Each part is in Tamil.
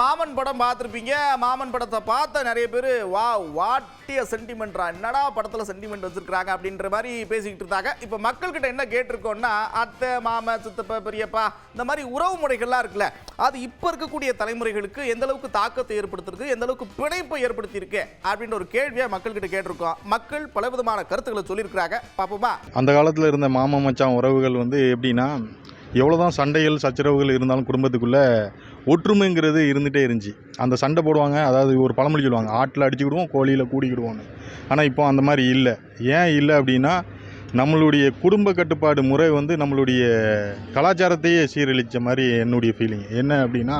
மாமன் படம் பார்த்துருப்பீங்க. மாமன் படத்தை பார்த்த நிறைய பேர் வாட்டிய சென்டிமெண்ட்ரா, என்னடா படத்தில் சென்டிமெண்ட் வச்சிருக்காங்க அப்படின்ற மாதிரி பேசிக்கிட்டு இருந்தாங்க. இப்போ மக்கள்கிட்ட என்ன கேட்டிருக்கோம்னா, அத்தை, மாமா, சித்தப்பா, பெரியப்பா, இந்த மாதிரி உறவு முறைகள்லாம் இருக்குல்ல, அது இப்போ இருக்கக்கூடிய தலைமுறைகளுக்கு எந்த அளவுக்கு தாக்கத்தை ஏற்படுத்திருக்கு, எந்த அளவுக்கு பிணைப்பை ஏற்படுத்தியிருக்கு அப்படின்ற ஒரு கேள்வியை மக்கள்கிட்ட கேட்டிருக்கோம். மக்கள் பலவிதமான கருத்துக்களை சொல்லியிருக்கிறாங்க. பார்ப்போமா? அந்த காலத்தில் இருந்த மாமா மச்சான் உறவுகள் எப்படின்னா, எவ்வளோதான் சண்டைகள் சச்சரவுகள் இருந்தாலும் குடும்பத்துக்குள்ளே ஒற்றுமைங்கிறது இருந்துகிட்டே இருந்துச்சு. அந்த சண்டை போடுவாங்க, அதாவது ஒரு பழமொழி சொல்லுவாங்க, ஆட்டில் அடிச்சுக்கிடுவோம், கோழியில் கூடிக்கிடுவோன்னு. ஆனால் இப்போ அந்த மாதிரி இல்லை. ஏன் இல்லை அப்படின்னா, நம்மளுடைய குடும்ப கட்டுப்பாடு முறை நம்மளுடைய கலாச்சாரத்தையே சீரழித்த மாதிரி என்னுடைய ஃபீலிங். என்ன அப்படின்னா,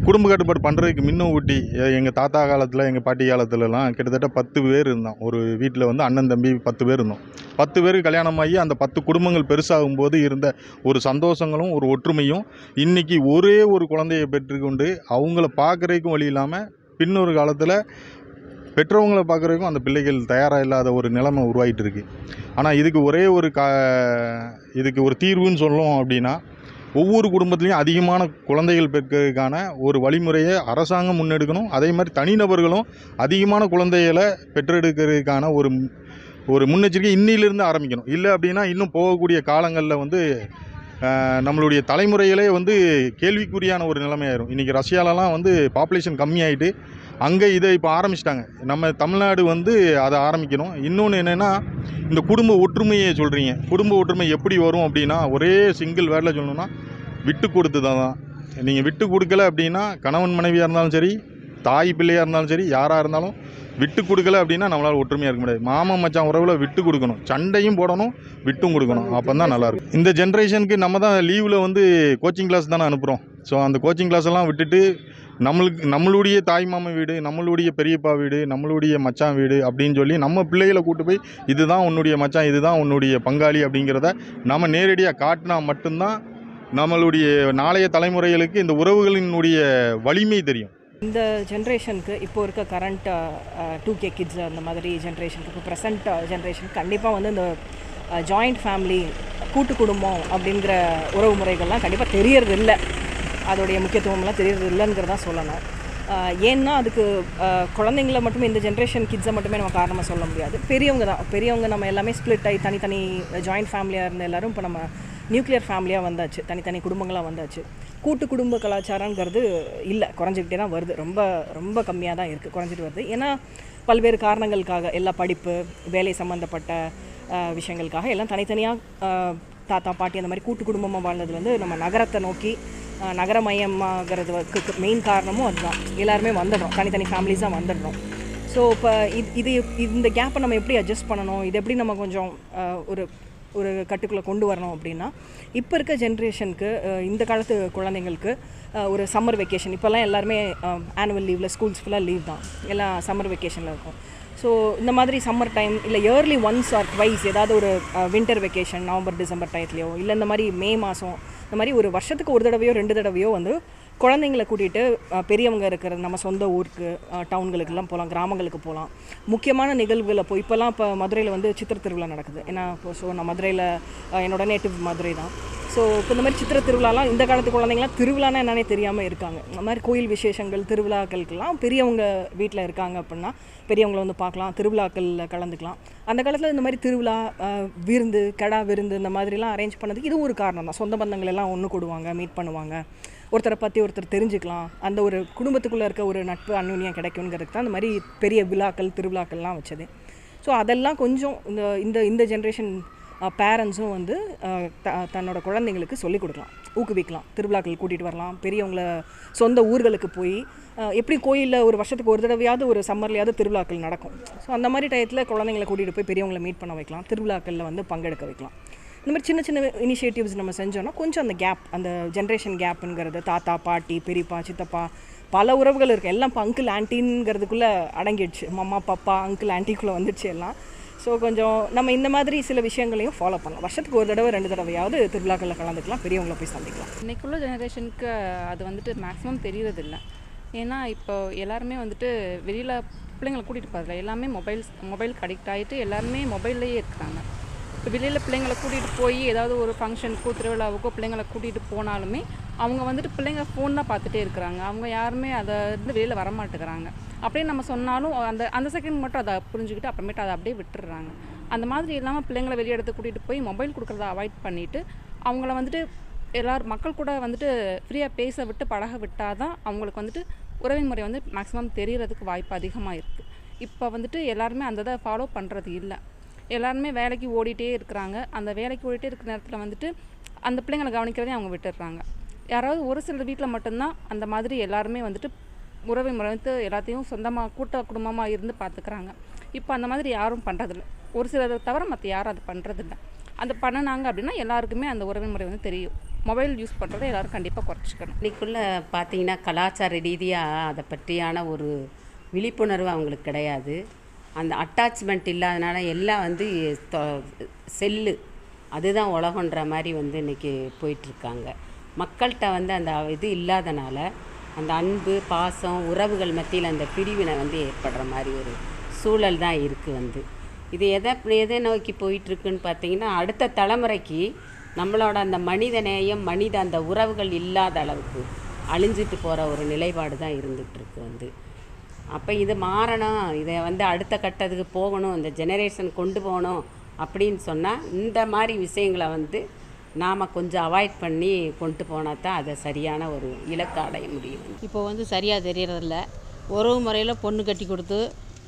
குடும்ப கட்டுப்பாடு பண்ணுறதுக்கு முன்ன ஊட்டி எங்கள் தாத்தா காலத்தில், எங்கள் பாட்டி காலத்துலலாம் கிட்டத்தட்ட 10 பேர் இருந்தோம். ஒரு வீட்டில் அண்ணன் தம்பி 10 பேர் இருந்தோம். 10 பேருக்கு கல்யாணமாகி அந்த 10 குடும்பங்கள் பெருசாகும்போது இருந்த ஒரு சந்தோஷங்களும் ஒரு ஒற்றுமையும் இன்றைக்கி ஒரே ஒரு குழந்தையை பெற்றுக்கொண்டு அவங்கள பார்க்குறதுக்கும் வழி இல்லாமல், பின்னொரு காலத்தில் பெற்றவங்களை பார்க்குறதுக்கும் அந்த பிள்ளைகள் தயாராக இல்லாத ஒரு நிலைமை உருவாகிட்டு இருக்குது. ஆனால் இதுக்கு ஒரே ஒரு இதுக்கு ஒரு தீர்வுன்னு சொல்லணும் அப்படின்னா, ஒவ்வொரு குடும்பத்துலேயும் அதிகமான குழந்தைகள் பெற்கிறதுக்கான ஒரு வழிமுறையை அரசாங்கம் முன்னெடுக்கணும். அதே மாதிரி தனிநபர்களும் அதிகமான குழந்தைகளை பெற்றெடுக்கிறதுக்கான ஒரு முன்னெச்சரிக்கை இன்னிலிருந்து ஆரம்பிக்கணும். இல்லை அப்படின்னா இன்னும் போகக்கூடிய காலங்களில் நம்மளுடைய தலைமுறைகளே கேள்விக்குறியான ஒரு நிலைமையாயிரும். இன்றைக்கி ரஷ்யாலலாம் பாப்புலேஷன் கம்மியாயிட்டு அங்கே இதை இப்போ ஆரம்பிச்சிட்டாங்க. நம்ம தமிழ்நாடு அதை ஆரம்பிக்கணும். இன்னொன்று என்னென்னா, இந்த குடும்ப ஒற்றுமையை சொல்கிறீங்க. குடும்ப ஒற்றுமை எப்படி வரும் அப்படின்னா, ஒரே சிங்கிள் வேர்டில் சொல்லணும்னா, விட்டு கொடுத்து தான். நீங்கள் விட்டு கொடுக்கல அப்படின்னா, கணவன் மனைவியாக இருந்தாலும் சரி, தாய் பிள்ளையாக இருந்தாலும் சரி, யாராக இருந்தாலும் விட்டு கொடுக்கல அப்படின்னா நம்மளால் ஒற்றுமையாக இருக்க முடியாது. மாமன் மச்சான் உறவில் விட்டு கொடுக்கணும், சண்டையும் போடணும், விட்டும் கொடுக்கணும். அப்போ தான் நல்லாயிருக்கும். இந்த ஜென்ரேஷனுக்கு நம்ம தான் லீவில் கோச்சிங் கிளாஸ் தானே அனுப்புகிறோம். ஸோ அந்த கோச்சிங் கிளாஸெல்லாம் விட்டுட்டு நம்மளுடைய தாய் மாமன் வீடு, நம்மளுடைய பெரியப்பா வீடு, நம்மளுடைய மச்சான் வீடு அப்படின்னு சொல்லி நம்ம பிள்ளைகளை கூட்டு போய் இதுதான் உன்னுடைய மச்சான், இதுதான் உன்னுடைய பங்காளி அப்படிங்கிறத நம்ம நேரடியாக காட்டினா மட்டும்தான் நம்மளுடைய நாளைய தலைமுறைகளுக்கு இந்த உறவுகளினுடைய வலிமை தெரியும். இந்த ஜென்ரேஷனுக்கு இப்போ இருக்க கரண்ட் 2K கிட்ஸ் அந்த மாதிரி ஜென்ரேஷனுக்கு, இப்போ ப்ரெசண்ட் ஜென்ரேஷனுக்கு கண்டிப்பாக இந்த ஜாயிண்ட் ஃபேமிலி, கூட்டு குடும்பம் அப்படிங்கிற உறவு முறைகள்லாம் கண்டிப்பாக தெரியறது இல்லை. அதோடைய முக்கியத்துவம்லாம் தெரியறது இல்லைங்கிறதான் சொல்லணும். ஏன்னா அதுக்கு குழந்தைங்கள மட்டுமே, இந்த ஜென்ரேஷன் கிட்ஸை மட்டுமே நம்ம காரணமாக சொல்ல முடியாது. பெரியவங்க நம்ம எல்லாமே ஸ்ப்ளிட் ஆகி தனித்தனி ஜாயிண்ட் ஃபேமிலியாக இருந்த எல்லோரும் இப்போ நம்ம நியூக்ளியர் ஃபேமிலியாக வந்தாச்சு, தனித்தனி குடும்பங்களாக வந்தாச்சு. கூட்டு குடும்ப கலாச்சாரங்கிறது இல்லை, குறைஞ்சிக்கிட்டே தான் வருது. ரொம்ப ரொம்ப கம்மியாக தான் இருக்குது, குறைஞ்சிட்டு வருது. ஏன்னா பல்வேறு காரணங்களுக்காக, எல்லா படிப்பு, வேலை சம்மந்தப்பட்ட விஷயங்களுக்காக எல்லாம் தனித்தனியாக தாத்தா பாட்டி அந்த மாதிரி கூட்டு குடும்பமாக வாழ்ந்தது நம்ம நகரத்தை நோக்கி நகரமயமாகிறதுக்கு மெயின் காரணமும் அதுதான். எல்லாருமே வந்துடுறோம், தனித்தனி ஃபேமிலிஸாக வந்துடுறோம். ஸோ இப்போ இந்த கேப்பை நம்ம எப்படி அட்ஜஸ்ட் பண்ணணும், இது எப்படி நம்ம கொஞ்சம் ஒரு கட்டுக்குள்ளே கொண்டு வரணும் அப்படின்னா, இப்போ இருக்க ஜென்ரேஷனுக்கு, இந்த காலத்து குழந்தைங்களுக்கு ஒரு சம்மர் வெக்கேஷன், இப்போல்லாம் எல்லாருமே ஆனுவல் லீவில், ஸ்கூல்ஸ் ஃபுல்லாக லீவ் தான், எல்லாம் சம்மர் வெக்கேஷனில் இருக்கும். ஸோ இந்த மாதிரி சம்மர் டைம் இல்லை இயர்லி ஒன்ஸ் ஆர் ட்வைஸ் ஏதாவது ஒரு வின்டர் வெக்கேஷன் நவம்பர் டிசம்பர் டயத்துலையோ, இல்லை இந்த மாதிரி மே மாதம், இந்த மாதிரி ஒரு வருஷத்துக்கு ஒரு தடவையோ 2 தடவையோ குழந்தைங்களை கூட்டிகிட்டு பெரியவங்க இருக்கிற நம்ம சொந்த ஊருக்கு, டவுன்களுக்கெல்லாம் போகலாம், கிராமங்களுக்கு போகலாம். முக்கியமான நிகழ்வுகளை இப்போல்லாம் இப்போ மதுரையில் சித்திரை திருவிழா நடக்குது. ஏன்னா ஸோ நான் மதுரையில், என்னோட நேட்டிவ் மதுரை தான். ஸோ இப்போ இந்த மாதிரி சித்திரை திருவிழாலாம் இந்த காலத்து குழந்தைங்களாம் திருவிழானா என்னன்னே தெரியாமல் இருக்காங்க. இந்த மாதிரி கோயில் விசேஷங்கள், திருவிழாக்களுக்கெல்லாம் பெரியவங்க வீட்டில் இருக்காங்க அப்படின்னா பெரியவங்களை பார்க்கலாம், திருவிழாக்களில் கலந்துக்கலாம். அந்த காலத்தில் இந்த மாதிரி திருவிழா, விருந்து, கடா விருந்து இந்த மாதிரிலாம் அரேஞ்ச் பண்ணதுக்கு இது ஒரு காரணம் தான். சொந்த பந்தங்கள் எல்லாம் ஒன்று கூடுவாங்க, மீட் பண்ணுவாங்க, ஒருத்தரை பற்றி ஒருத்தர் தெரிஞ்சுக்கலாம், அந்த ஒரு குடும்பத்துக்குள்ளே இருக்க ஒரு நட்பு அந்யுன்யம் கிடைக்குங்கிறதுக்கு தான் அந்த மாதிரி பெரிய விழாக்கள், திருவிழாக்கள்லாம் வச்சது. ஸோ அதெல்லாம் கொஞ்சம் இந்த ஜென்ரேஷன் பேரண்ட்ஸும் தன்னோட குழந்தைங்களுக்கு சொல்லிக் கொடுக்கலாம், ஊக்குவிக்கலாம். திருவிழாக்கள் கூட்டிகிட்டு வரலாம், பெரியவங்கள சொந்த ஊர்களுக்கு போய், எப்படி கோயிலில் ஒரு வருஷத்துக்கு ஒரு தடவையாவது ஒரு சம்மர்லையாவது திருவிழாக்கள் நடக்கும். ஸோ அந்த மாதிரி டயத்தில் குழந்தைங்களை கூட்டிகிட்டு போய் பெரியவங்களை மீட் பண்ண வைக்கலாம், திருவிழாக்களில் பங்கெடுக்க வைக்கலாம். இந்த மாதிரி சின்ன சின்ன இனிஷியேட்டிவ்ஸ் நம்ம செஞ்சோன்னா கொஞ்சம் அந்த கேப், அந்த ஜென்ரேஷன் கேப்புங்கிறது, தாத்தா பாட்டி பெரியப்பா சித்தப்பா பல உறவுகள் இருக்குது, எல்லாம் இப்போ அங்கிள் ஆன்ட்டிங்கிறதுக்குள்ளே அடங்கிடுச்சு. மம்மா பாப்பா அங்கிள் ஆன்ட்டிக்குள்ளே வந்துடுச்சு எல்லாம். ஸோ கொஞ்சம் நம்ம இந்த மாதிரி சில விஷயங்களையும் ஃபாலோ பண்ணலாம். வருஷத்துக்கு ஒரு தடவை 2 தடவையாவது திருவிழாக்களில் கலந்துக்கலாம், பெரியவங்களை போய் சந்திக்கலாம். இன்றைக்குள்ள ஜெனரேஷனுக்கு அது மேக்ஸிமம் தெரியறதில்லை. ஏன்னா இப்போ எல்லாருமே வெளியில் பிள்ளைங்களை கூட்டிகிட்டு போகிறதில்ல, எல்லாமே மொபைலுக்கு அடிக்ட் ஆகிட்டு எல்லாருமே மொபைல்லையே இருக்கிறாங்க. இப்போ வெளியில் பிள்ளைங்களை கூட்டிகிட்டு போய் ஏதாவது ஒரு ஃபங்க்ஷனுக்கோ திருவிழாவுக்கோ பிள்ளைங்களை கூட்டிகிட்டு போனாலுமே அவங்க வந்துட்டு பிள்ளைங்க ஃபோன் தான் பார்த்துட்டே இருக்கிறாங்க. அவங்க யாருமே அதை இருந்து வெளியில் வரமாட்டேங்கிறாங்க. அப்படியே நம்ம சொன்னாலும் அந்த அந்த செகண்ட் மட்டும் அதை புரிஞ்சுக்கிட்டு அப்புறமேட்டு அதை அப்படியே விட்டுடுறாங்க. அந்த மாதிரி இல்லாமல் பிள்ளைங்களை வெளியே எடுத்து கூட்டிகிட்டு போய் மொபைல் கொடுக்குறத அவாய்ட் பண்ணிவிட்டு அவங்கள வந்துட்டு எல்லோரும் மக்கள் கூட வந்துட்டு ஃப்ரீயாக பேச விட்டு பழக விட்டால் தான் அவங்களுக்கு வந்துட்டு உறவின் முறை வந்து மேக்ஸிமம் தெரியறதுக்கு வாய்ப்பு அதிகமாக இருக்குது. இப்போ வந்துட்டு எல்லாருமே அந்த இதை ஃபாலோ பண்ணுறது இல்லை. எல்லாருமே வேலைக்கு ஓடிட்டே இருக்கிறாங்க. அந்த வேலைக்கு ஓடிட்டே இருக்கிற நேரத்தில் வந்துட்டு அந்த பிள்ளைங்களை கவனிக்கிறதே அவங்க விட்டுடுறாங்க. யாராவது ஒரு சில வீட்டில் மட்டும்தான் அந்த மாதிரி எல்லாருமே வந்துட்டு உறவை முறை வந்து எல்லாத்தையும் சொந்தமாக கூட்ட குடும்பமாக இருந்து பார்த்துக்கிறாங்க. இப்போ அந்த மாதிரி யாரும் பண்ணுறதில்ல. ஒரு சிலரை தவிர மற்ற யாரும் அது பண்ணுறதில்ல. அந்த பண்ணினாங்க அப்படின்னா எல்லாருக்குமே அந்த உறவை முறை வந்து தெரியும். மொபைல் யூஸ் பண்ணுறதை எல்லோரும் கண்டிப்பாக குறைச்சிக்கணும். இன்னைக்குள்ளே பார்த்தீங்கன்னா கலாச்சார ரீதியாக அதை பற்றியான ஒரு விழிப்புணர்வு அவங்களுக்கு கிடையாது. அந்த அட்டாச்மெண்ட் இல்லாதனால எல்லாம் வந்து செல்லு அதுதான் உலகன்ற மாதிரி வந்து இன்றைக்கி போயிட்டுருக்காங்க. மக்கள்கிட்ட வந்து அந்த இது இல்லாதனால அந்த அன்பு பாசம் உறவுகள் மத்தியில் அந்த பிரிவினை வந்து ஏற்படுற மாதிரி ஒரு சூழல் தான் இருக்குது. இது எதை நோக்கி போயிட்டுருக்குன்னு பார்த்தீங்கன்னா அடுத்த தலைமுறைக்கு நம்மளோட அந்த மனித நேயம் அந்த உறவுகள் இல்லாத அளவுக்கு அழிஞ்சிட்டு போகிற ஒரு நிலைப்பாடு தான் இருந்துகிட்ருக்கு. அப்போ இது மாறணும், இதை வந்து அடுத்த கட்டத்துக்கு போகணும், இந்த ஜெனரேஷன் கொண்டு போகணும் அப்படின்னு சொன்னால் இந்த மாதிரி விஷயங்களை வந்து நாம் கொஞ்சம் அவாய்ட் பண்ணி கொண்டு போனால் தான் அதை சரியான ஒரு இலக்கு அடைய முடியும். இப்போ வந்து சரியாக தெரியறதில்ல. உறவு முறையில் பொண்ணு கட்டி கொடுத்து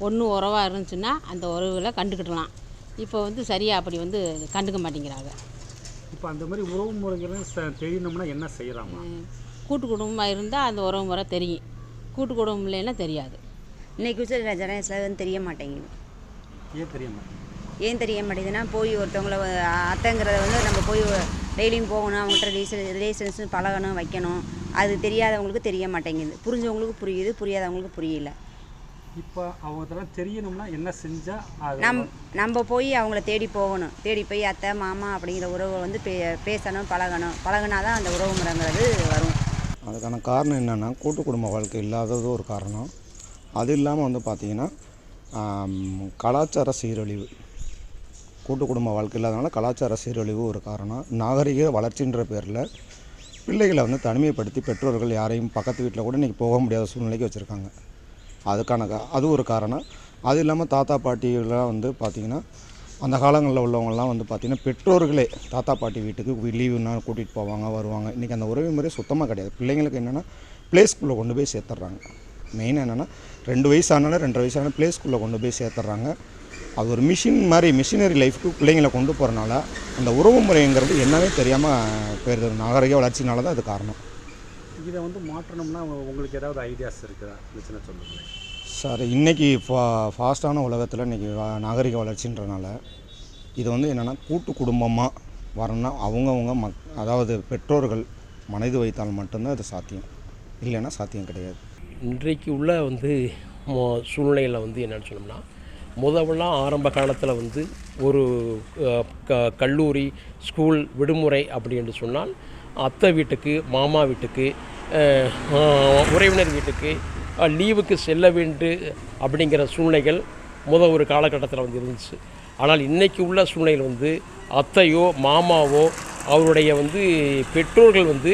பொண்ணு உறவாக இருந்துச்சுன்னா அந்த உறவுகளை கண்டுக்கிடலாம். இப்போ வந்து சரியாக அப்படி வந்து கண்டுக்க மாட்டேங்கிறாங்க. இப்போ அந்த மாதிரி உறவு முறைகளும் தெரியணும்னா என்ன செய்யலாமா? கூட்டு குடும்பமாக இருந்தால் அந்த உறவு முறை தெரியும், கூட்டு குடும்பம் இல்லைன்னா தெரியாது. இன்றைக்கி ஜெனரேஷனில் வந்து தெரிய மாட்டேங்குது. ஏன் தெரிய மாட்டேங்குது? ஏன் தெரிய மாட்டேங்குதுன்னா போய் ஒருத்தவங்கள அத்தைங்கிறத வந்து நம்ம போய் டெய்லியும் போகணும், அவங்கள்ட்ட ரிலேஷன்ஸ் பழகணும் வைக்கணும். அது தெரியாதவங்களுக்கு தெரிய மாட்டேங்குது, புரிஞ்சவங்களுக்கு புரியுது, புரியாதவங்களுக்கு புரியல. இப்போ அவங்களாம் தெரியணும்னா என்ன செஞ்சால் நம்ம போய் அவங்கள தேடி போகணும், தேடி போய் அத்தை மாமா அப்படிங்கிற உறவை வந்து பேசணும் பழகினா தான் அந்த உறவு முறைங்கிறது வரும். அதுக்கான காரணம் என்னென்னா கூட்டு குடும்ப வாழ்க்கை இல்லாதது ஒரு காரணம். அது இல்லாமல் வந்து பார்த்திங்கன்னா கலாச்சார சீரழிவு, கூட்டு குடும்ப வாழ்க்கை இல்லாதனால கலாச்சார சீரழிவு ஒரு காரணம். நாகரிக வளர்ச்சின்ற பேரில் பிள்ளைகளை வந்து தனிமைப்படுத்தி பெற்றோர்கள் யாரையும் பக்கத்து வீட்டில் கூட இன்றைக்கி போக முடியாத சூழ்நிலைக்கு வச்சுருக்காங்க. அதுக்கான அது ஒரு காரணம். அது இல்லாமல் தாத்தா பாட்டிகள்லாம் வந்து பார்த்திங்கன்னா அந்த காலங்களில் உள்ளவங்கள்லாம் வந்து பார்த்திங்கன்னா பெற்றோர்களே தாத்தா பாட்டி வீட்டுக்கு லீவுன்னா கூட்டிகிட்டு போவாங்க வருவாங்க. இன்றைக்கி அந்த உறவு முறை சுத்தமாக கிடையாது. பிள்ளைங்களுக்கு என்னென்னா ப்ளே ஸ்கூலில் கொண்டு போய் சேர்த்துட்றாங்க. மெயினாக என்னென்னா 2 வயசானாலும் 2.5 வயசானாலும் ப்ளே ஸ்கூலில் கொண்டு போய் சேர்த்துட்றாங்க. அது ஒரு மிஷினரி லைஃப்க்கு பிள்ளைங்களை கொண்டு போகிறனால அந்த உறவு முறைங்கிறது என்னவே தெரியாமல் போயிருது. நாகரிக வளர்ச்சினால தான் அது காரணம். இதை வந்து மாற்றணும்னா உங்களுக்கு ஏதாவது ஐடியாஸ் இருக்குதா? சின்ன சொல்லுங்கள் சார். இன்றைக்கி ஃபாஸ்ட்டான உலகத்தில் இன்றைக்கி நாகரிக வளர்ச்சின்றனால இது வந்து என்னென்னா கூட்டு குடும்பமாக வரணும்னா அவங்கவுங்க அதாவது பெற்றோர்கள் மனது வைத்தால் மட்டும்தான் அது சாத்தியம், இல்லைன்னா சாத்தியம் கிடையாது. இன்றைக்கு உள்ள வந்து சூழ்நிலையில் வந்து என்னென்னு சொன்னோம்னா முதல்லாம் ஆரம்ப காலத்தில் வந்து ஒரு கல்லூரி ஸ்கூல் விடுமுறை அப்படி என்று சொன்னால் அத்தை வீட்டுக்கு மாமா வீட்டுக்கு உறவினர் வீட்டுக்கு லீவுக்கு செல்ல வேண்டும் அப்படிங்கிற சூழ்நிலைகள் ஒரு காலகட்டத்தில் வந்து இருந்துச்சு. ஆனால் இன்றைக்கி உள்ள சூழ்நிலையில் வந்து அத்தையோ மாமாவோ அவருடைய வந்து பெற்றோர்கள் வந்து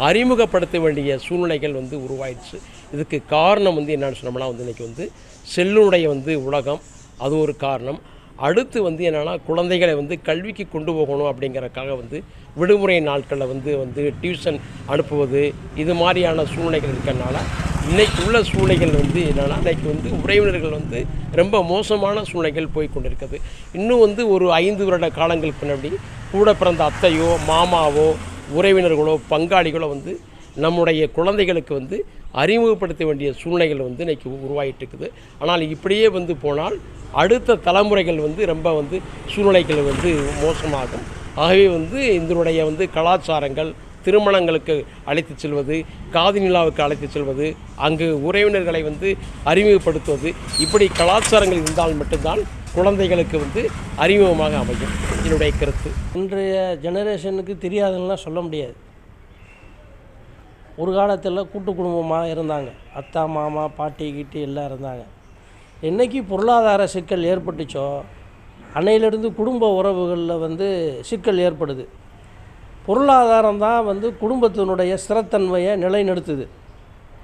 அறிமுகப்படுத்த வேண்டிய சூழ்நிலைகள் வந்து உருவாயிடுச்சு. இதுக்கு காரணம் வந்து என்னென்னு சொன்னோம்னா வந்து இன்றைக்கி வந்து செல்லுடைய வந்து உலகம், அது ஒரு காரணம். அடுத்து வந்து என்னென்னா குழந்தைகளை வந்து கல்விக்கு கொண்டு போகணும் அப்படிங்கிறக்காக வந்து விடுமுறை நாட்களில் வந்து டியூஷன் அனுப்புவது இது மாதிரியான சூழ்நிலைகள் இருக்கிறனால இன்றைக்கி உள்ள சூழ்நிலைகள் வந்து என்னென்னா இன்றைக்கி வந்து உறவினர்கள் வந்து ரொம்ப மோசமான சூழ்நிலைகள் போய் கொண்டிருக்குது. இன்னும் வந்து ஒரு 5 வருட காலங்களுக்கு பின்னாடி கூட பிறந்த அத்தையோ மாமாவோ உறவினர்களோ பங்காளிகளோ வந்து நம்முடைய குழந்தைகளுக்கு வந்து அறிமுகப்படுத்த வேண்டிய சூழ்நிலைகள் வந்து இன்றைக்கி உருவாகிட்டு இருக்குது. ஆனால் இப்படியே வந்து போனால் அடுத்த தலைமுறைகள் வந்து ரொம்ப வந்து சூழ்நிலைகள் வந்து மோசமாகும். ஆகவே வந்து இதனுடைய வந்து கலாச்சாரங்கள் திருமணங்களுக்கு அழைத்து செல்வது, காது நிலாவுக்கு அழைத்து செல்வது, அங்கு உறவினர்களை வந்து அறிமுகப்படுத்துவது, இப்படி கலாச்சாரங்கள் இருந்தால் மட்டும்தான் குழந்தைகளுக்கு வந்து அறிமுகமாக அமையும் என்னுடைய கருத்து. இன்றைய ஜெனரேஷனுக்கு தெரியாதுன்னா சொல்ல முடியாது. ஒரு காலத்தில் கூட்டு குடும்பமாக இருந்தாங்க, அத்தா மாமா பாட்டி கீட்டி எல்லாம் இருந்தாங்க. என்றைக்கு பொருளாதார சிக்கல் ஏற்பட்டுச்சோ அன்னையிலேருந்து குடும்ப உறவுகளில் வந்து சிக்கல் ஏற்படுது. பொருளாதாரம் தான் வந்து குடும்பத்தினுடைய ஸ்திரத்தன்மையை நிலைநிறுத்துது.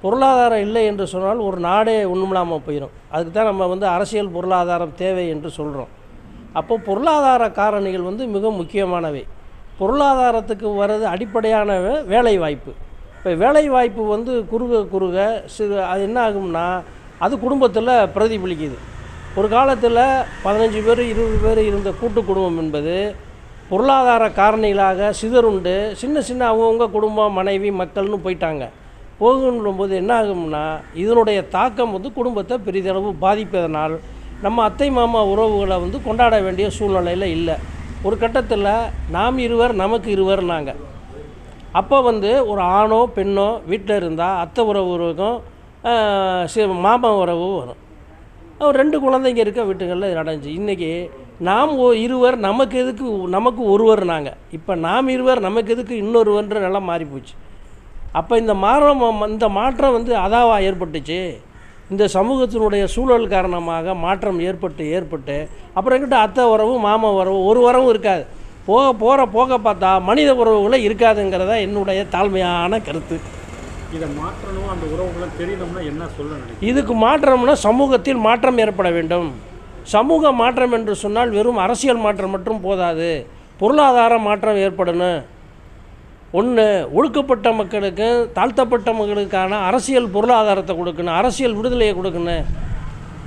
பொருளாதாரம் இல்லை என்று சொன்னால் ஒரு நாடே ஒன்றுமில்லாமல் போயிடும். அதுக்கு தான் நம்ம வந்து அரசியல் பொருளாதாரம் தேவை என்று சொல்கிறோம். அப்போ பொருளாதார காரணிகள் வந்து மிக முக்கியமானவை. பொருளாதாரத்துக்கு வர்றது அடிப்படையான வேலை வாய்ப்பு. இப்போ வேலை வாய்ப்பு வந்து குறுக அது என்ன ஆகும்னா அது குடும்பத்தில் பிரதிபலிக்குது. ஒரு காலத்தில் 15 பேர் 20 பேர் இருந்த கூட்டு குடும்பம் என்பது பொருளாதார காரணிகளாக சிதறுண்டு சின்ன அவங்கவுங்க குடும்பம் மனைவி மக்கள்னு போயிட்டாங்க. போகும்போது என்ன ஆகும்னா இதனுடைய தாக்கம் வந்து குடும்பத்தை பெரிதளவு பாதிப்பதனால் நம்ம அத்தை மாமா உறவுகளை வந்து கொண்டாட வேண்டிய சூழ்நிலையில் இல்லை. ஒரு கட்டத்தில் நாம் இருவர் நமக்கு இருவர்னாங்க. அப்போ வந்து ஒரு ஆணோ பெண்ணோ வீட்டில் இருந்தால் அத்தை உறவு இருக்கும், மாமா உறவு வரும். ஒரு 2 குழந்தைங்க இருக்க வீட்டுகளில் நடந்துச்சு. இன்றைக்கி நாம் இருவர் நமக்கு ஒருவர்னாங்க. இப்போ நாம் இருவர் நமக்கு எதுக்கு இன்னொருவன்ற நிலம் மாறிப்போச்சு. அப்போ இந்த மாற்றம் வந்து அதாவா ஏற்பட்டுச்சு. இந்த சமூகத்தினுடைய சூழல் காரணமாக மாற்றம் ஏற்பட்டு அப்புறம் என்கிட்ட அத்தை உறவு மாமா உறவு ஒரு உறவும் இருக்காது. போக பார்த்தா மனித உறவுகளே இருக்காதுங்கிறதா என்னுடைய தாழ்மையான கருத்து. இதை மாற்றணும், அந்த உறவுகளை தெரியணும்னா என்ன சொல்ல நினைக்கிறீங்க? இதுக்கு மாற்றம்னா சமூகத்தில் மாற்றம் ஏற்பட வேண்டும். சமூக மாற்றம் என்று சொன்னால் வெறும் அரசியல் மாற்றம் மட்டும் போதாது, பொருளாதார மாற்றம் ஏற்படணும். ஒன்று, ஒடுக்கப்பட்ட மக்களுக்கு தாழ்த்தப்பட்ட மக்களுக்கான அரசியல் பொருளாதாரத்தை கொடுக்கணும், அரசியல் விடுதலையை கொடுக்கணும்.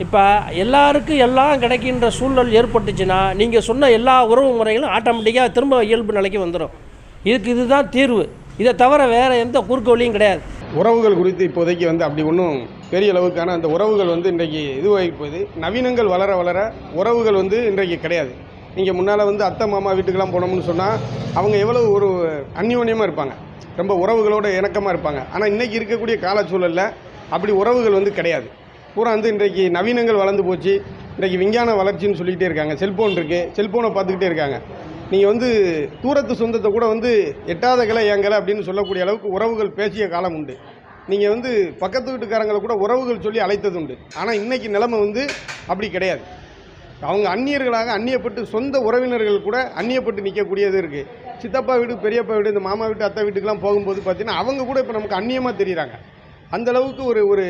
இப்போ எல்லாருக்கும் எல்லாம் கிடைக்கின்ற சூழல் ஏற்பட்டுச்சுன்னா நீங்கள் சொன்ன எல்லா உறவு முறைகளும் ஆட்டோமேட்டிக்காக திரும்ப இயல்பு நிலைக்கு வந்துடும். இதுதான் தீர்வு. இதை தவிர வேறு எந்த குறுக்கு வழியும் கிடையாது. உறவுகள் குறித்து இப்போதைக்கு வந்து அப்படி ஒன்றும் பெரிய அளவுக்கான அந்த உறவுகள் வந்து இன்றைக்கு இதுவாகி போகுது. நவீனங்கள் வளர உறவுகள் வந்து இன்றைக்கு கிடையாது. நீங்கள் முன்னால் வந்து அத்தை மாமா வீட்டுக்கெல்லாம் போனோம்னு சொன்னால் அவங்க எவ்வளோ ஒரு அந்யோன்யமாக இருப்பாங்க, ரொம்ப உறவுகளோட இணக்கமாக இருப்பாங்க. ஆனால் இன்றைக்கி இருக்கக்கூடிய காலச்சூழலில் அப்படி உறவுகள் வந்து கிடையாது. பூரா வந்து இன்றைக்கு நவீனங்கள் வளர்ந்து போச்சு. இன்றைக்கு விஞ்ஞான வளர்ச்சின்னு சொல்லிக்கிட்டே இருக்காங்க. செல்ஃபோன் இருக்குது, செல்ஃபோனை பார்த்துக்கிட்டே இருக்காங்க. நீங்கள் வந்து தூரத்து சொந்தத்தை கூட வந்து எட்டாத கிளை ஏங்கலை அப்படின்னு சொல்லக்கூடிய அளவுக்கு உறவுகள் பேசிய காலம் உண்டு. நீங்கள் வந்து பக்கத்து வீட்டுக்காரங்களை கூட உறவுகள் சொல்லி அழைத்தது உண்டு. ஆனால் இன்றைக்கி நிலைமை வந்து அப்படி கிடையாது. அவங்க அந்நியர்களாக அந்நியப்பட்டு சொந்த உறவினர்கள் கூட அந்நியப்பட்டு நிற்கக்கூடியது இருக்குது. சித்தப்பா வீடு, பெரியப்பா வீடு, இந்த மாமா வீட்டு, அத்தை வீட்டுக்கெலாம் போகும்போது பார்த்தீங்கன்னா அவங்க கூட இப்போ நமக்கு அந்நியமாக தெரியுறாங்க. அந்தளவுக்கு ஒரு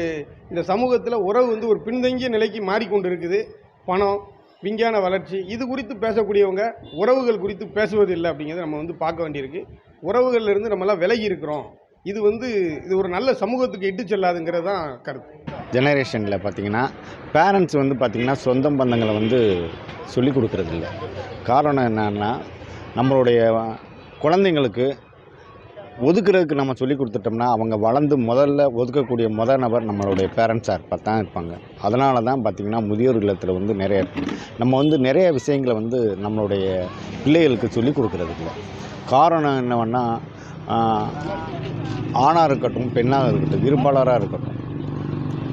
இந்த சமூகத்தில் உறவு வந்து ஒரு பின்தங்கிய நிலைக்கு மாறிக்கொண்டு இருக்குது. பணம், விஞ்ஞான வளர்ச்சி, இது குறித்து பேசக்கூடியவங்க உறவுகள் குறித்து பேசுவதில்லை அப்படிங்கிறத நம்ம வந்து பார்க்க வேண்டியிருக்கு. உறவுகள்லேருந்து நம்மளாம் விலகி இருக்கிறோம். இது ஒரு நல்ல சமூகத்துக்கு இட்டு செல்லாதுங்கிறது தான் கருத்து. ஜெனரேஷனில் பார்த்திங்கன்னா பேரண்ட்ஸ் வந்து பார்த்திங்கன்னா சொந்த பந்தங்களை வந்து சொல்லிக் கொடுக்குறதில்ல. காரணம் என்னன்னா நம்மளுடைய குழந்தைங்களுக்கு ஒதுக்குறதுக்கு நம்ம சொல்லி கொடுத்துட்டோம்னா அவங்க வளர்ந்து முதல்ல ஒதுக்கக்கூடிய நபர் நம்மளுடைய பேரண்ட்ஸாக தான் இருப்பாங்க. அதனால தான் பார்த்திங்கன்னா முதியோர் இல்லத்தில் வந்து நம்ம வந்து நிறைய விஷயங்களை வந்து நம்மளுடைய பிள்ளைகளுக்கு சொல்லி கொடுக்குறதில்ல. காரணம் என்னவென்னா ஆணாக இருக்கட்டும் பெண்ணாக இருக்கட்டும் இருப்பாளராக இருக்கட்டும்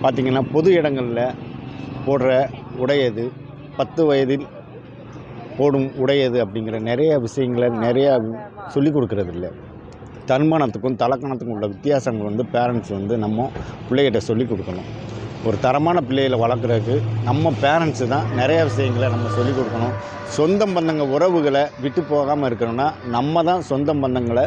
பார்த்திங்கன்னா பொது இடங்களில் போடுற உடையது 10 வயதில் போடும் உடையது அப்படிங்கிற நிறைய விஷயங்களை நிறையா சொல்லி கொடுக்குறதில்ல. தன்மானத்துக்கும் தலக்கணத்துக்கும் உள்ள வித்தியாசங்கள் வந்து பேரண்ட்ஸ் வந்து நம்ம பிள்ளைகிட்ட சொல்லி கொடுக்கணும். ஒரு தரமான பிள்ளைகளை வளர்க்குறதுக்கு நம்ம பேரண்ட்ஸு தான் நிறைய விஷயங்களை நம்ம சொல்லிக் கொடுக்கணும். சொந்த பந்தங்க உறவுகளை விட்டு போகாமல் இருக்கணும்னா நம்ம தான் சொந்த பந்தங்களை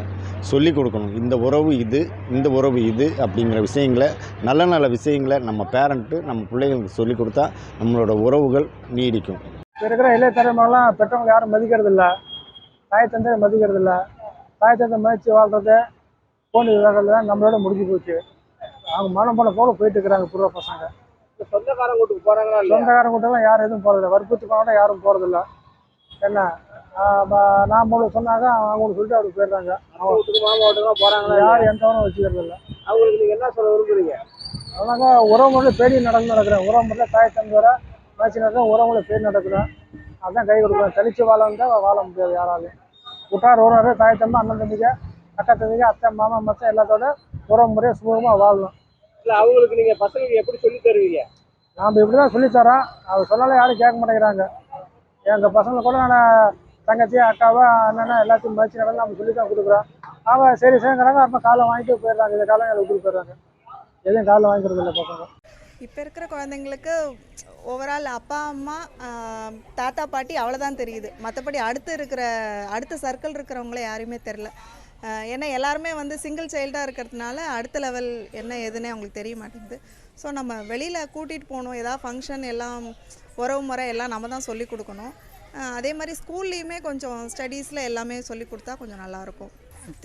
சொல்லிக் கொடுக்கணும். இந்த உறவு இது, இந்த உறவு இது அப்படிங்கிற விஷயங்களை நல்ல விஷயங்களை நம்ம பேரண்ட்டு நம்ம பிள்ளைகளுக்கு சொல்லிக் கொடுத்தா நம்மளோட உறவுகள் நீடிக்கும். இப்போ இருக்கிற இளைய தலைமுறைலாம் பெற்றவங்க யாரும் மதிக்கிறது இல்லை, தாய் தந்தையை மதிக்கிறது இல்லை. தாய் தந்தை மதித்து வாழ்றது போன் விளையாடுறது தான் நம்மளோட முடிஞ்சு போச்சு. அவங்க மனம் போல போயிட்டு இருக்கிறாங்க பூர்வ பசங்க. சொந்தக்காரங்க வீட்டுக்கு போகிறாங்களா? சொந்தக்காரங்க வீட்டெல்லாம் யாரும் எதுவும் போகிறதில்ல, வற்புறுத்துக்காக யாரும் போகிறதில்ல. என்ன நான் சொன்னாங்க அவங்களுக்கு சொல்லிட்டு அவருக்கு போயிடுறாங்க. மாமா வீட்டுக்குலாம் போகிறாங்களா? யாரும் எந்த உணவும் வச்சுக்கிறது இல்லை. அவங்களுக்கு நீங்கள் என்ன சொல்ல விரும்புகிறீங்க? அதனால உறவு முறையில் பேடி நடக்கிறேன். உறவு முறையில் தாய் தந்தையோட மதிச்சு நடக்கிறேன், உறவு முறையில் பேடி நடக்கிறேன். அதான் கை கொடுக்குறேன். தெளிச்சு வாழ முடியாது யாராலையும். உற்றார் உறவு தாய் தம்பி அண்ணன் தம்பிங்க அக்கா தம்பிங்க அத்தை மாமா மச்சம் எல்லாத்தோட உறவு முறையாக சுமூகமாக வாழணும். இல்லை அவங்களுக்கு நீங்கள் பசங்களுக்கு எப்படி சொல்லி தருவீங்க? நாம் இப்படி தான் சொல்லித்தரோம். அவர் சொன்னாலும் யாரும் கேட்க மாட்டேங்கிறாங்க. எங்கள் பசங்களை கூட நான் தங்கச்சி அக்காவை அண்ணனை எல்லாத்தையும் மதிச்சு நடந்து நம்ம சொல்லி தான் கொடுக்குறோம். அவன் சரி செய்யறாங்க. அப்போ காலை வாங்கிட்டு போயிடுறாங்க. இந்த காலம் அதை கொடுத்து போயிடுறாங்க. எதையும் காலைல வாங்கிக்கிறது இல்லை பசங்க. இப்போ இருக்கிற குழந்தைங்களுக்கு ஓவரால் அப்பா அம்மா தாத்தா பாட்டி அவ்வளோதான் தெரியுது. மற்றபடி அடுத்த சர்க்கிள் இருக்கிறவங்கள யாரையுமே தெரில. ஏன்னா எல்லாருமே வந்து சிங்கிள் சைல்டாக இருக்கிறதுனால அடுத்த லெவல் என்ன ஏதுன்னே அவங்களுக்கு தெரிய மாட்டேங்குது. ஸோ நம்ம வெளியில் கூட்டிகிட்டு போகணும். ஏதாவது ஃபங்க்ஷன் எல்லாம் உறவு முறை எல்லாம் நம்ம தான் சொல்லிக் கொடுக்கணும். அதே மாதிரி ஸ்கூல்லேயுமே கொஞ்சம் ஸ்டடீஸில் எல்லாமே சொல்லிக் கொடுத்தா கொஞ்சம் நல்லாயிருக்கும்.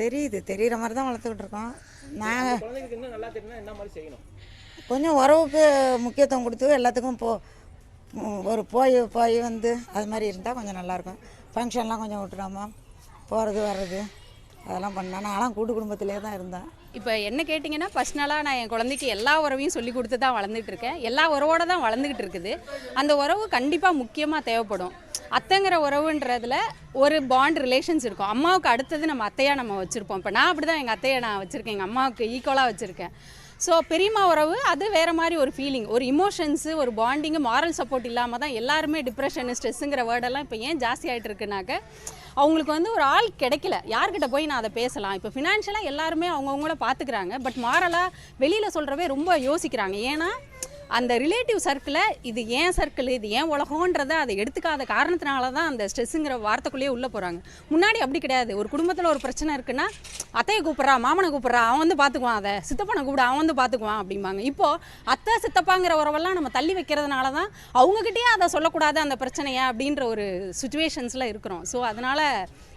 தெரிகிற மாதிரி தான் வளர்த்துக்கிட்டு இருக்கோம். நாங்கள் குழந்தைங்களுக்கு இன்னும் நல்லா தெரியும்னா என்ன மாதிரி செய்யணும்? கொஞ்சம் உறவுக்கு முக்கியத்துவம் கொடுத்து எல்லாத்துக்கும் போய் வந்து அது மாதிரி இருந்தால் கொஞ்சம் நல்லாயிருக்கும். ஃபங்க்ஷன்லாம் கொஞ்சம் விட்டுடாம போகிறது வர்றது அதெல்லாம் பண்ணேன். நான்லாம் கூட்டு குடும்பத்திலே தான் இருந்தேன். இப்போ என்ன கேட்டிங்கன்னா பர்சனலாக நான் என் குழந்தைக்கு எல்லா உறவையும் சொல்லி கொடுத்து தான் வளர்ந்துட்டு இருக்கேன். எல்லா உறவோடு தான் வளர்ந்துக்கிட்டு இருக்குது. அந்த உறவு கண்டிப்பாக முக்கியமாக தேவைப்படும். அத்தைங்கிற உறவுன்றதுல ஒரு பாண்ட் ரிலேஷன்ஸ் இருக்கும். அம்மாவுக்கு அடுத்தது நம்ம அத்தையாக நம்ம வச்சுருப்போம். இப்போ நான் அப்படி தான் எங்கள் அத்தையை நான் வச்சுருக்கேன், எங்கள் அம்மாவுக்கு ஈக்குவலாக வச்சுருக்கேன். ஸோ பெரியம்மா உறவு அது வேறு மாதிரி ஒரு ஃபீலிங், ஒரு இமோஷன்ஸு, ஒரு பாண்டிங்கு, மாரல் சப்போர்ட் இல்லாமல் தான் எல்லாருமே டிப்ரெஷன் ஸ்ட்ரெஸ்ஸுங்கிற வேர்டெல்லாம் இப்போ ஏன் ஜாஸ்தி ஆகிட்டு இருக்குனாக்க அவங்களுக்கு வந்து ஒரு ஆள் கிடைக்கல. யார்கிட்ட போய் நான் அதை பேசலாம்? இப்போ ஃபினான்ஷியலாக எல்லாருமே அவங்கவுங்கள பார்த்துக்கிறாங்க. பட் மாரலாக வெளியில் சொல்கிறவே ரொம்ப யோசிக்கிறாங்க. ஏன்னா அந்த ரிலேட்டிவ் சர்க்கிளை இது ஏன் சர்க்கிள், இது ஏன் உலகன்றதை அதை எடுத்துக்காத காரணத்தினால தான் அந்த ஸ்ட்ரெஸ்ஸுங்கிற வார்த்தைக்குள்ளேயே உள்ளே போகிறாங்க. முன்னாடி அப்படி கிடையாது. ஒரு குடும்பத்தில் ஒரு பிரச்சனை இருக்குன்னா அத்தையை கூப்பிட்றா, மாமனை கூப்பிட்றா, அவன் வந்து பார்த்துக்குவான், அதை சித்தப்பனை கூப்பிட அவன் வந்து பார்த்துக்குவான் அப்படிம்பாங்க. இப்போது அத்தை சித்தப்பாங்கிற உறவெல்லாம் நம்ம தள்ளி வைக்கிறதுனால தான் அவங்கக்கிட்டேயே அதை சொல்லக்கூடாது அந்த பிரச்சனையை அப்படின்ற ஒரு சுச்சுவேஷன்ஸில் இருக்கிறோம். ஸோ அதனால்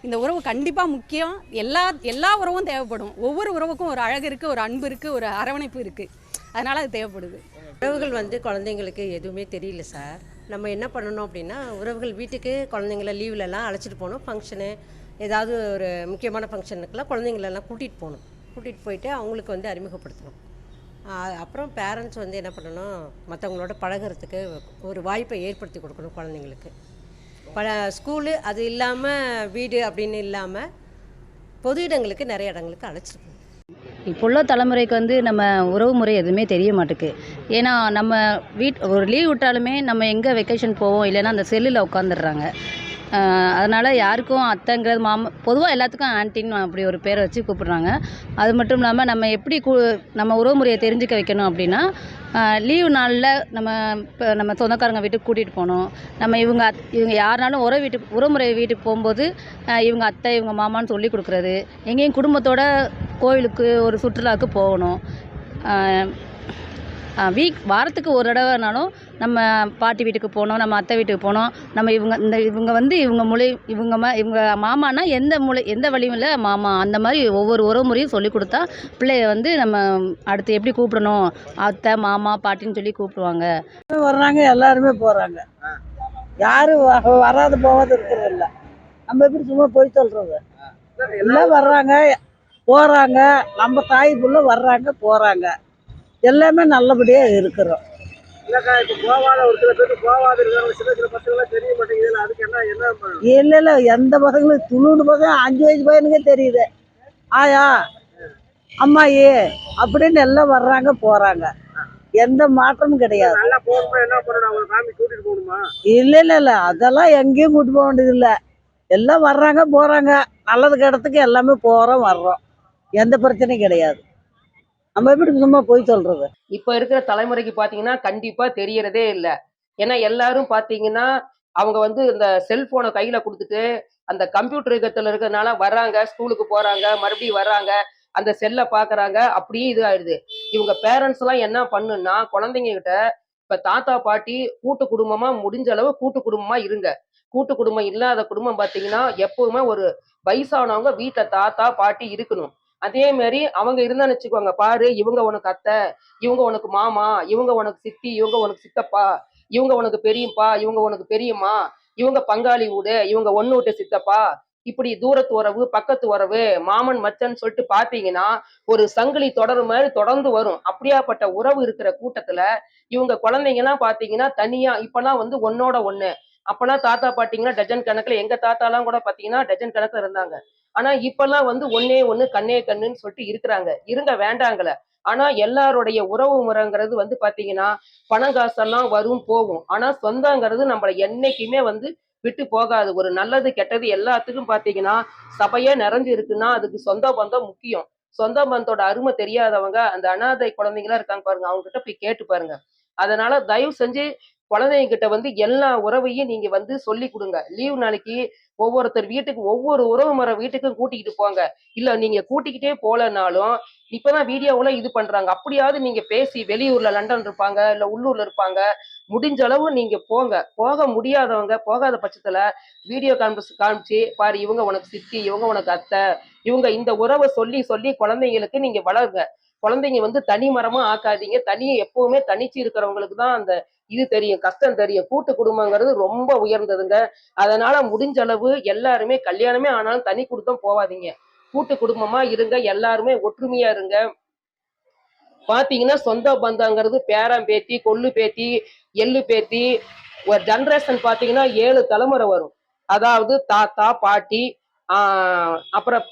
இந்த உறவு கண்டிப்பாக முக்கியம். எல்லா உறவும் தேவைப்படும். ஒவ்வொரு உறவுக்கும் ஒரு அழகு இருக்குது, ஒரு அன்பு இருக்குது, ஒரு அரவணைப்பு இருக்குது. அதனால் அது தேவைப்படுது. உறவுகள் வந்து குழந்தைங்களுக்கு எதுவுமே தெரியல சார். நம்ம என்ன பண்ணணும் அப்படின்னா வீட்டுக்கு குழந்தைங்கள லீவ்லலாம் அழைச்சிட்டு போகணும். ஃபங்க்ஷனு ஏதாவது ஒரு முக்கியமான ஃபங்க்ஷனுக்கெல்லாம் குழந்தைங்களெல்லாம் கூட்டிகிட்டு போயிட்டு அவங்களுக்கு வந்து அறிமுகப்படுத்தணும். அப்புறம் பேரண்ட்ஸ் வந்து என்ன பண்ணணும், மற்றவங்களோட பழகிறதுக்கு ஒரு வாய்ப்பை ஏற்படுத்தி கொடுக்கணும் குழந்தைங்களுக்கு. ஸ்கூலு அது இல்லாமல் வீடு அப்படின்னு இல்லாமல் பொது இடங்களுக்கு நிறைய இடங்களுக்கு அழைச்சிட்டு போகணும். இப்போ உள்ள தலைமுறைக்கு வந்து நம்ம உறவு முறை எதுவுமே தெரிய மாட்டேக்கு. ஏன்னா நம்ம ஒரு லீவ் விட்டாலுமே நம்ம எங்கே வெக்கேஷன் போவோம், இல்லைன்னா அந்த செல்லில் உட்காந்துடுறாங்க. அதனால் யாருக்கும் அத்தைங்கிறது பொதுவாக எல்லாத்துக்கும் ஆன்ட்டின்னு அப்படி ஒரு பேரை வச்சு கூப்பிட்றாங்க. அது மட்டும் இல்லாமல் நம்ம எப்படி நம்ம உறவு முறையை தெரிஞ்சுக்க வைக்கணும் அப்படின்னா, லீவு நாளில் நம்ம சொந்தக்காரங்க வீட்டுக்கு கூட்டிகிட்டு போகணும். நம்ம இவங்க யாருனாலும் உறவுமுறை வீட்டுக்கு போகும்போது இவங்க அத்தை இவங்க மாமான்னு சொல்லி கொடுக்குறது. எங்கேயும் குடும்பத்தோட கோவிலுக்கு ஒரு சுற்றுலாவுக்கு போகணும். வாரத்துக்கு ஒரு தடவைனாலும் நம்ம பாட்டி வீட்டுக்கு போகணும், நம்ம அத்தை வீட்டுக்கு போகணும். நம்ம இவங்க மாமானா எந்த வழியும் இல்லை மாமா, அந்த மாதிரி ஒவ்வொரு உறவு முறையும் சொல்லி கொடுத்தா பிள்ளைய வந்து நம்ம அடுத்து எப்படி கூப்பிடணும், அத்தை மாமா பாட்டின்னு சொல்லி கூப்பிடுவாங்க. வர்றாங்க, எல்லாருமே போகிறாங்க. யாரும் வராது போகாது இருக்கிறது இல்லை. நம்ம எப்படி சும்மா போய் சொல்கிறது? எல்லாம் வர்றாங்க போகிறாங்க. நம்ம தாய் புள்ள வர்றாங்க போகிறாங்க. எல்லாமே நல்லபடியாக இருக்கிறோம். இல்லைக்கா, இப்போ போவாத ஒரு சில பேருக்கு போவாத இருக்காங்க, சில பசங்களாம் தெரிய மாட்டேங்குது. அதுக்கு என்ன பண்ணணும்? இல்லை எந்த பசங்களும் துளுண்டு பசங்க 5 வயசு பையனுக்கே தெரியுது. ஆயா அம்மாயி அப்படின்னு எல்லாம் வர்றாங்க போகிறாங்க. எந்த மாற்றமும் கிடையாது. நல்லா போகணுமா? என்ன பண்ணணும்? அவங்க ஃபேமிலி கூட்டிகிட்டு போகணுமா? இல்லை அதெல்லாம் எங்கேயும் கூட்டு போக வேண்டியது இல்லை. எல்லாம் வர்றாங்க போகிறாங்க. நல்லதுக்கு இடத்துக்கு எல்லாமே போகிறோம் வர்றோம். எந்த பிரச்சனையும் கிடையாது. நம்ம எப்படி சும்மா போய் சொல்றது? இப்போ இருக்கிற தலைமுறைக்கு பார்த்தீங்கன்னா கண்டிப்பாக தெரியறதே இல்லை. ஏன்னா எல்லாரும் பார்த்தீங்கன்னா அவங்க வந்து இந்த செல்ஃபோனை கையில் கொடுத்துட்டு அந்த கம்ப்யூட்டர் யுகத்தில் இருக்கிறதுனால வர்றாங்க, ஸ்கூலுக்கு போகிறாங்க, மறுபடியும் வர்றாங்க, அந்த செல்லை பார்க்குறாங்க, அப்படியே இது ஆயிடுது. இவங்க பேரண்ட்ஸ்லாம் என்ன பண்ணுன்னா குழந்தைங்க கிட்ட இப்போ தாத்தா பாட்டி கூட்டு குடும்பமாக முடிஞ்ச அளவு கூட்டு குடும்பமாக இருங்க. கூட்டு குடும்பம் இல்லாத குடும்பம் பார்த்தீங்கன்னா எப்பவுமே ஒரு வயசானவங்க வீட்டில் தாத்தா பாட்டி இருக்கணும். அதே மாதிரி அவங்க இருந்தான்னு வச்சுக்கோங்க, பாரு இவங்க உனக்கு அத்தை, இவங்க உனக்கு மாமா, இவங்க உனக்கு சித்தி, இவங்க உனக்கு சித்தப்பா, இவங்க உனக்கு பெரியப்பா, இவங்க உனக்கு பெரியம்மா, இவங்க பங்காளி வீடு, இவங்க ஒண்ணு விட்டு சித்தப்பா, இப்படி தூரத்து உறவு பக்கத்து உறவு மாமன் மச்சன் சொல்லிட்டு பாத்தீங்கன்னா ஒரு சங்கிலி தொடர் மாதிரி தொடர்ந்து வரும். அப்படியாப்பட்ட உறவு இருக்கிற கூட்டத்துல இவங்க குழந்தைங்க எல்லாம் பாத்தீங்கன்னா தனியா இப்பெல்லாம் வந்து ஒன்னோட ஒண்ணு. அப்பெல்லாம் தாத்தா பாத்தீங்கன்னா டஜன் கணக்குல, எங்க தாத்தாலாம் கூட பாத்தீங்கன்னா டஜன் கணக்குல இருந்தாங்க. ஆனா இப்பெல்லாம் வந்து ஒன்னே ஒண்ணு கண்ணே கண்ணுன்னு சொல்லிட்டு இருக்கிறாங்க. இருங்க வேண்டாங்கல. ஆனா எல்லாருடைய உறவு முறைங்கிறது வந்து பாத்தீங்கன்னா பணம் காசெல்லாம் வரும் போகும். ஆனா சொந்தங்கிறது நம்மள என்னைக்குமே வந்து விட்டு போகாது. ஒரு நல்லது கெட்டது எல்லாத்துக்கும் பாத்தீங்கன்னா சபையே நிறைஞ்சு இருக்குன்னா அதுக்கு சொந்த பந்தம் முக்கியம். சொந்த பந்தத்தோட அருமை தெரியாதவங்க அந்த அனாதை குழந்தைங்களா இருக்காங்க பாருங்க, அவங்க கிட்ட போய் கேட்டு பாருங்க. அதனால தயவு செஞ்சு குழந்தைங்கிட்ட வந்து எல்லா உறவையும் நீங்க வந்து சொல்லி கொடுங்க. லீவு நாளைக்கு ஒவ்வொருத்தர் வீட்டுக்கு ஒவ்வொரு உறவு முறை வீட்டுக்கும் கூட்டிக்கிட்டு போங்க. இல்ல நீங்க கூட்டிக்கிட்டே போலனாலும் இப்பதான் வீடியோவுல இது பண்றாங்க. அப்படியாவது நீங்க பேசி வெளியூர்ல லண்டன் இருப்பாங்க, இல்ல உள்ளூர்ல இருப்பாங்க. முடிஞ்ச அளவு நீங்க போங்க. போக முடியாதவங்க போகாத பட்சத்துல வீடியோ கான்ஃபரன்ஸ் காமிச்சு பாரு, இவங்க உனக்கு சித்தி, இவங்க உனக்கு அத்தை, இவங்க இந்த உறவை சொல்லி சொல்லி குழந்தைங்களுக்கு நீங்க வளருங்க. குழந்தைங்க வந்து தனி மரமா ஆக்காதீங்க. எப்பவுமே தனிச்சு இருக்கிறவங்களுக்கு தான் அந்த இது தெரியும், கஷ்டம் தெரியும். கூட்டு குடும்பங்கிறது ரொம்ப உயர்ந்ததுங்க. அதனால முடிஞ்ச அளவு எல்லாருமே கல்யாணமே ஆனாலும் தனி குடும்பம் போவாதீங்க. கூட்டு குடும்பமா இருங்க. எல்லாருமே ஒற்றுமையா இருங்க. பாத்தீங்கன்னா சொந்த பந்தங்கிறது பேரன் பேத்தி, கொள்ளு பேத்தி, எள்ளு பேத்தி, ஒரு ஜெனரேஷன் பாத்தீங்கன்னா 7 தலைமுறை வரும். அதாவது தாத்தா, பாட்டி, அப்புறம்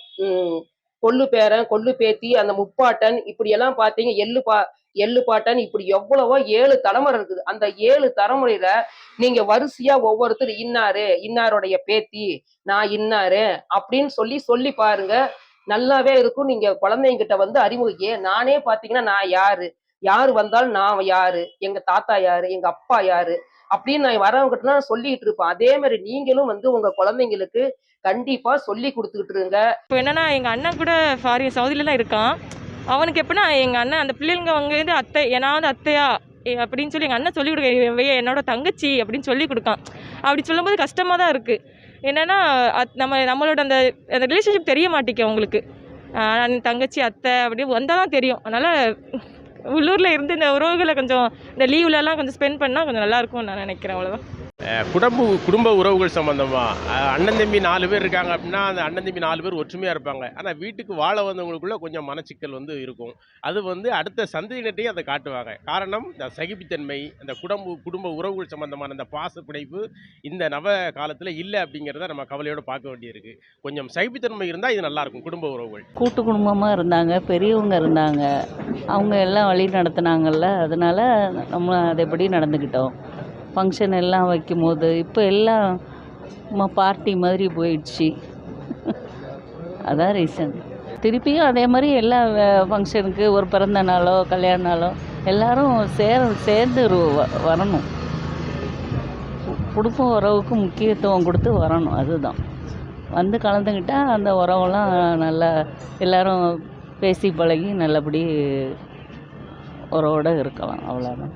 கொள்ளு பேரன், கொள்ளு பேத்தி, அந்த முப்பாட்டன், இப்படி எல்லாம் பாத்தீங்க எள்ளு பாட்டன், இப்படி எவ்வளவோ 7 தலைமுறை இருக்குது. அந்த 7 தலைமுறையில நீங்க வரிசையா ஒவ்வொருத்தர் இன்னாருடைய பேத்தி, நான் இன்னாரு அப்படின்னு சொல்லி சொல்லி பாருங்க. நல்லாவே இருக்கும். நீங்க குழந்தைங்கிட்ட வந்து அறிமுகம் நானே பாத்தீங்கன்னா நான் யாரு வந்தாலும் நான் யாரு, எங்க தாத்தா யாரு, எங்க அப்பா யாரு அப்படின்னு நான் வரவங்கிட்ட நான் சொல்லிட்டு இருப்பேன். அதே மாதிரி நீங்களும் வந்து உங்க குழந்தைங்களுக்கு கண்டிப்பா சொல்லி கொடுத்துக்கிட்டு இருங்க. இப்போ என்னன்னா எங்கள் அண்ணன் கூட சவுதியிலலாம் இருக்கான். அவனுக்கு எப்படின்னா எங்கள் அண்ணன் அந்த பிள்ளைங்க வந்து அத்தை, ஏன்னா வந்து அத்தையா அப்படின்னு சொல்லி எங்கள் அண்ணன் சொல்லிக் கொடுக்க, என்னோட தங்கச்சி அப்படின்னு சொல்லி கொடுக்கான். அப்படி சொல்லும்போது கஷ்டமாக தான் இருக்குது. என்னென்னா நம்மளோட அந்த ரிலேஷன்ஷிப் தெரிய மாட்டேங்க அவங்களுக்கு. தங்கச்சி அத்தை அப்படி வந்தால் தான் தெரியும். அதனால் உள்ளூரில் இருந்து இந்த உறவுகளை கொஞ்சம் இந்த லீவ்லலாம் கொஞ்சம் ஸ்பெண்ட் பண்ணால் கொஞ்சம் நல்லாயிருக்கும்னு நான் நினைக்கிறேன். அவ்வளோதான். குடும்ப உறவுகள் சம்மந்தமாக அண்ணன் தம்பி 4 பேர் இருக்காங்க அப்படின்னா அந்த அண்ணன் தம்பி 4 பேர் ஒற்றுமையாக இருப்பாங்க. ஆனால் வீட்டுக்கு வாழ வந்தவங்களுக்குள்ள கொஞ்சம் மனச்சிக்கல் வந்து இருக்கும். அது வந்து அடுத்த சந்ததியினரையும் அதை காட்டுவாங்க. காரணம் இந்த சகிப்புத்தன்மை, அந்த குடும்ப உறவுகள் சம்மந்தமான அந்த பாச பிணைப்பு இந்த நவ காலத்தில் இல்லை அப்படிங்கிறத நம்ம கவலையோடு பார்க்க வேண்டியிருக்கு. கொஞ்சம் சகிப்புத்தன்மை இருந்தால் இது நல்லாயிருக்கும். குடும்ப உறவுகள் கூட்டு குடும்பமாக இருந்தாங்க, பெரியவங்க இருந்தாங்க, அவங்க எல்லாம் வழி நடத்துனாங்கல்ல, அதனால் நம்ம அதைப்படி நடந்துக்கிட்டோம். ஃபங்க்ஷன் எல்லாம் வைக்கும்போது இப்போ எல்லாம் பார்ட்டி மாதிரி போயிடுச்சு. அதான் ரீசன். திருப்பியும் அதே மாதிரி எல்லா ஃபங்க்ஷனுக்கு ஒரு பிறந்த நாளோ கல்யாண நாளோ எல்லோரும் சேர்ந்து வரணும். குடும்ப உறவுக்கு முக்கியத்துவம் கொடுத்து வரணும். அதுதான் வந்து கலந்துக்கிட்டால் அந்த உறவெல்லாம் நல்லா எல்லோரும் பேசி பழகி நல்லபடி உறவோடு இருக்கலாம். அவ்வளோதான்.